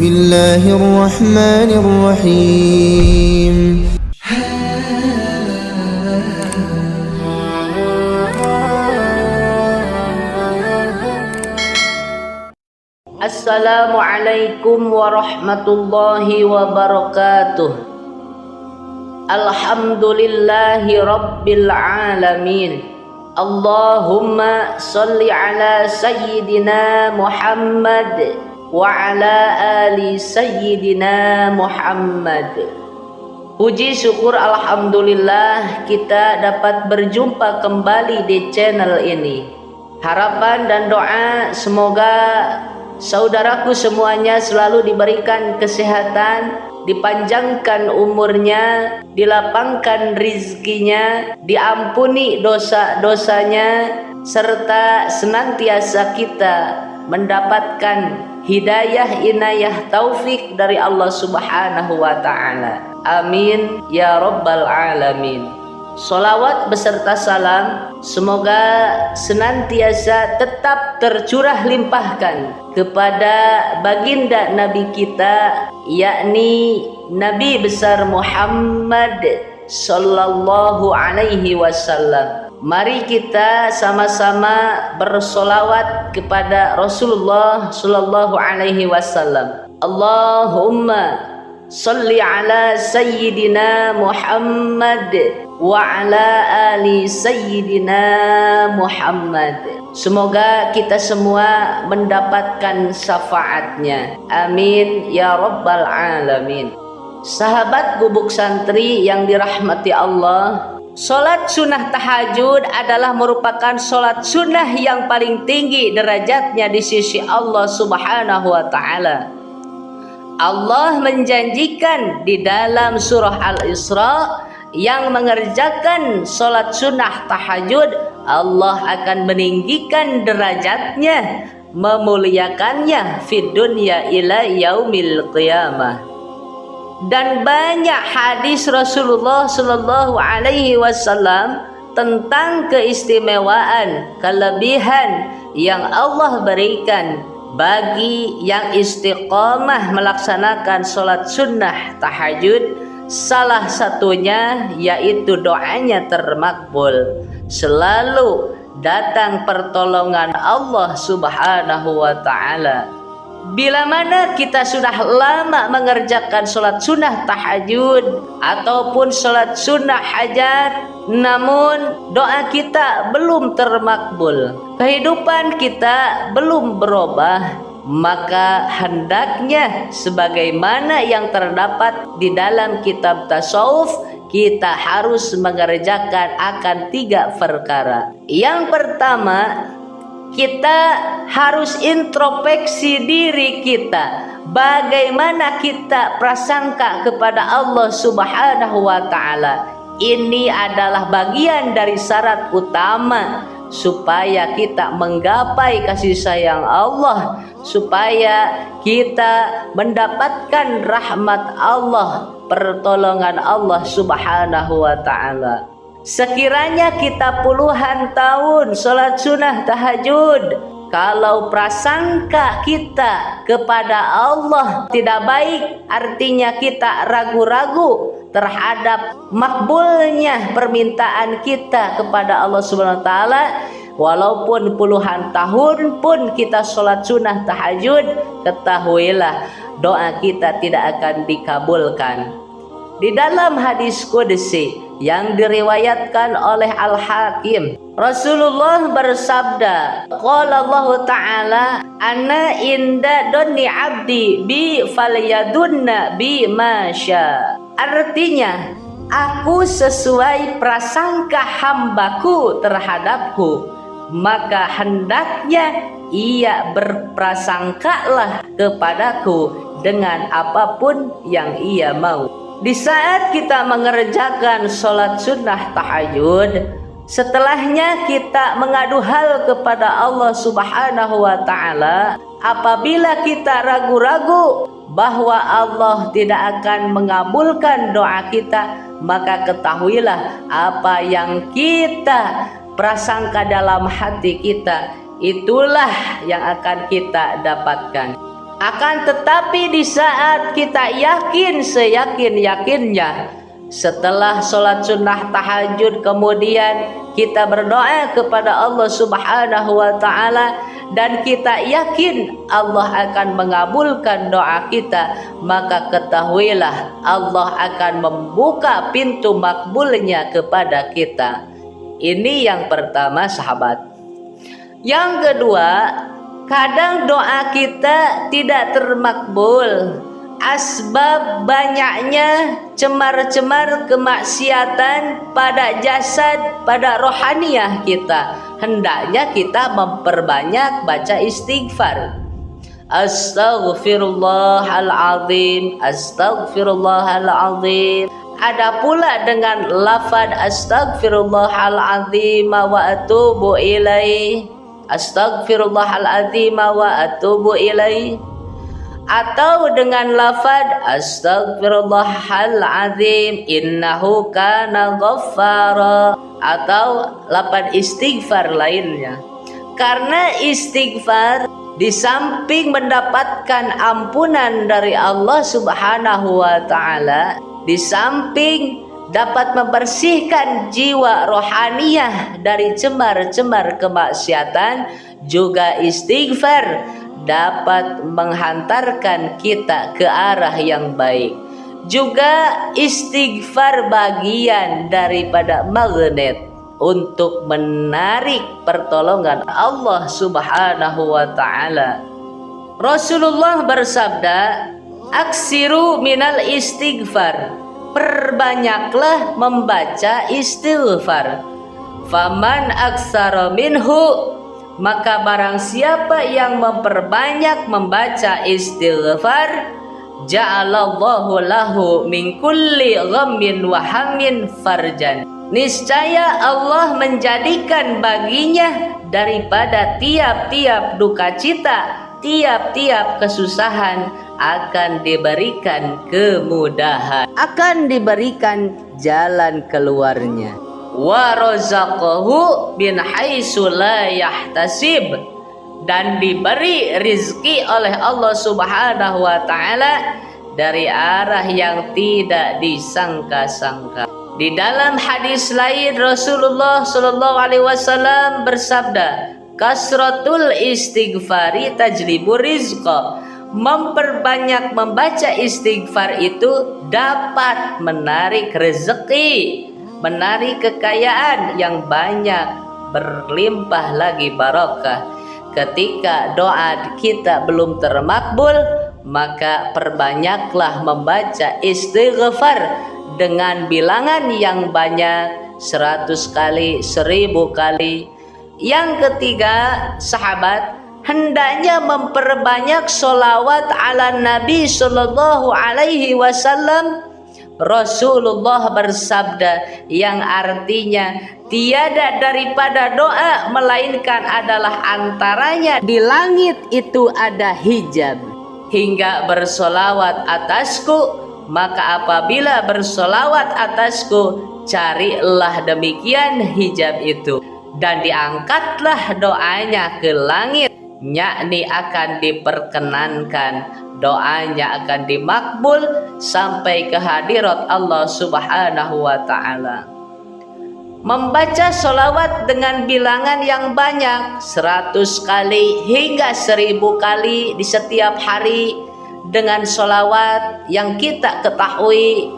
الله الرحمن الرحيم. Assalamualaikum warahmatullahi wabarakatuh. Alhamdulillahi rabbil alamin. Allahumma salli ala sayyidina Muhammad wa ala ali sayyidina Muhammad. Puji syukur alhamdulillah kita dapat berjumpa kembali di channel ini. Harapan dan doa semoga saudaraku semuanya selalu diberikan kesehatan, dipanjangkan umurnya, dilapangkan rizkinya, diampuni dosa-dosanya, serta senantiasa kita mendapatkan hidayah, inayah, taufik dari Allah Subhanahu wa ta'ala. Amin ya rabbal alamin. Sholawat beserta salam semoga senantiasa tetap tercurah limpahkan kepada baginda Nabi kita, yakni Nabi besar Muhammad sallallahu alaihi wasallam. Mari kita sama-sama bersolawat kepada Rasulullah sallallahu alaihi wasallam. Allahumma salli ala sayyidina Muhammad wa ala ali sayyidina Muhammad. Semoga kita semua mendapatkan syafaatnya. Amin ya rabbal alamin. Sahabat Gubuk Santri yang dirahmati Allah, sholat sunnah tahajud adalah merupakan sholat sunnah yang paling tinggi derajatnya di sisi Allah Subhanahu wa ta'ala. Allah menjanjikan di dalam surah Al-Isra, yang mengerjakan sholat sunnah tahajud, Allah akan meninggikan derajatnya, memuliakannya fid dunya ila yaumil qiyamah. Dan banyak hadis Rasulullah sallallahu alaihi wasallam tentang keistimewaan, kelebihan yang Allah berikan bagi yang istiqomah melaksanakan sholat sunnah tahajud. Salah satunya yaitu doanya termakbul. Selalu datang pertolongan Allah Subhanahu wa ta'ala. Bila mana kita sudah lama mengerjakan sholat sunnah tahajud ataupun sholat sunnah hajat, namun doa kita belum termakbul, kehidupan kita belum berubah, maka hendaknya sebagaimana yang terdapat di dalam kitab tasawuf, kita harus mengerjakan akan 3 perkara. Yang pertama, kita harus introspeksi diri kita. Bagaimana kita prasangka kepada Allah Subhanahu wa ta'ala. Ini adalah bagian dari syarat utama supaya kita menggapai kasih sayang Allah, supaya kita mendapatkan rahmat Allah, pertolongan Allah Subhanahu wa ta'ala. Sekiranya kita puluhan tahun sholat sunnah tahajud, kalau prasangka kita kepada Allah tidak baik, artinya kita ragu-ragu terhadap makbulnya permintaan kita kepada Allah Subhanahu wa ta'ala. Walaupun puluhan tahun pun kita sholat sunnah tahajud, ketahuilah doa kita tidak akan dikabulkan. Di dalam hadis qudsi yang diriwayatkan oleh Al-Hakim, Rasulullah bersabda, qala Allah ta'ala, ana inda dhanni abdi bi falyadunna bi masya. Artinya, aku sesuai prasangka hambaku terhadapku, maka hendaknya ia berprasangkalah kepadaku dengan apapun yang ia mau. Di saat kita mengerjakan sholat sunnah tahajud, setelahnya kita mengadu hal kepada Allah Subhanahu wa ta'ala. Apabila kita ragu-ragu bahwa Allah tidak akan mengabulkan doa kita, maka ketahuilah apa yang kita prasangka dalam hati kita, itulah yang akan kita dapatkan. Akan tetapi di saat kita yakin seyakin-yakinnya, setelah sholat sunnah tahajud kemudian kita berdoa kepada Allah Subhanahu wa ta'ala, dan kita yakin Allah akan mengabulkan doa kita, maka ketahuilah Allah akan membuka pintu makbulnya kepada kita. Ini yang pertama, sahabat. Yang kedua, kadang doa kita tidak termakbul asbab banyaknya cemar-cemar kemaksiatan pada jasad, pada rohaniah kita. Hendaknya kita memperbanyak baca istighfar. Astaghfirullahaladzim, astaghfirullahaladzim. Ada pula dengan lafaz astaghfirullahaladzim wa atubu ilaih, astaghfirullahaladzim wa atubu ilaih. Atau dengan lafaz astaghfirullahaladzim innahu kana ghaffara, atau lafaz istighfar lainnya. Karena istighfar di samping mendapatkan ampunan dari Allah Subhanahu wa ta'ala, di samping dapat membersihkan jiwa rohaniah dari cemar-cemar kemaksiatan, juga istighfar dapat menghantarkan kita ke arah yang baik. Juga istighfar bagian daripada magnet untuk menarik pertolongan Allah Subhanahu wa ta'ala. Rasulullah bersabda, aksiru minal istighfar, perbanyaklah membaca istighfar. Faman aksara minhu, maka barang siapa yang memperbanyak membaca istighfar, ja'alallahu lahu min kulli ghammin wa hammin farjan. Niscaya Allah menjadikan baginya daripada tiap-tiap duka cita, tiap-tiap kesusahan akan diberikan kemudahan, akan diberikan jalan keluarnya. Wa razaqahu bin haitsu la yahtasib, dan diberi rizki oleh Allah Subhanahu wa ta'ala dari arah yang tidak disangka-sangka. Di dalam hadis lain Rasulullah sallallahu alaihi wasallam bersabda, kasratul istighfari tajlibur rizqa. Memperbanyak membaca istighfar itu dapat menarik rezeki, menarik kekayaan yang banyak, berlimpah lagi barokah. Ketika doa kita belum termakbul, maka perbanyaklah membaca istighfar dengan bilangan yang banyak, 100 kali, 1000 kali. Yang ketiga, sahabat, hendaknya memperbanyak sholawat ala Nabi sallallahu alaihi wasallam. Rasulullah bersabda yang artinya tiada daripada doa melainkan adalah antaranya di langit itu ada hijab, hingga bersolawat atasku. Maka apabila bersolawat atasku, carilah demikian hijab itu, dan diangkatlah doanya ke langit, yakni akan diperkenankan, doanya akan dimakbul sampai ke hadirat Allah Subhanahu wa ta'ala. Membaca sholawat dengan bilangan yang banyak, 100 kali hingga 1000 kali di setiap hari, dengan sholawat yang kita ketahui.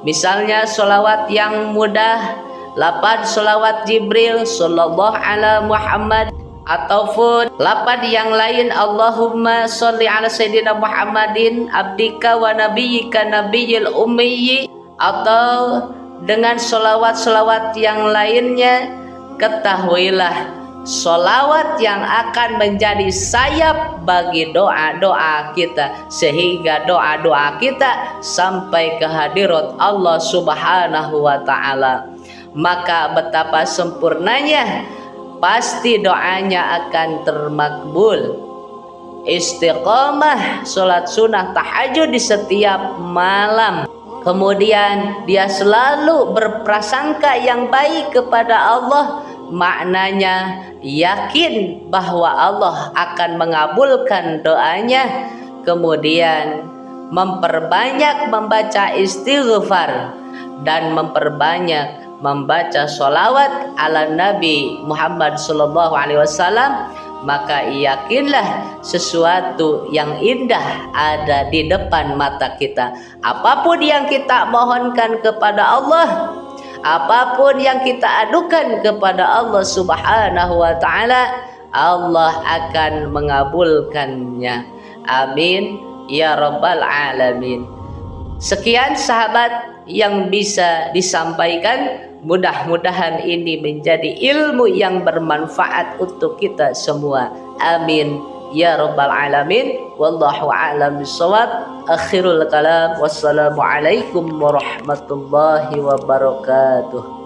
Misalnya sholawat yang mudah, lafaz sholawat Jibril sallallahu ala Muhammad, ataupun lafaz yang lain Allahumma sholli ala sayyidina Muhammadin abdika wa nabiyyika nabiyil ummi, atau dengan sholawat-sholawat yang lainnya. Ketahuilah sholawat yang akan menjadi sayap bagi doa-doa kita, sehingga doa-doa kita sampai ke hadirat Allah Subhanahu wa ta'ala. Maka betapa sempurnanya, pasti doanya akan termakbul. Istiqamah sholat sunnah tahajud di setiap malam, kemudian dia selalu berprasangka yang baik kepada Allah, maknanya yakin bahwa Allah akan mengabulkan doanya. kemudian memperbanyak membaca istighfar dan memperbanyak membaca sholawat ala Nabi Muhammad sallallahu alaihi wasallam, maka yakinlah sesuatu yang indah ada di depan mata kita. Apapun yang kita mohonkan kepada Allah, apapun yang kita adukan kepada Allah Subhanahu wa taala, Allah akan mengabulkannya. Amin ya rabbal alamin. Sekian sahabat yang bisa disampaikan. Mudah-mudahan ini menjadi ilmu yang bermanfaat untuk kita semua. Amin ya rabbal alamin. Wallahu a'lam bishawab. Akhirul kalam. Wassalamualaikum warahmatullahi wabarakatuh.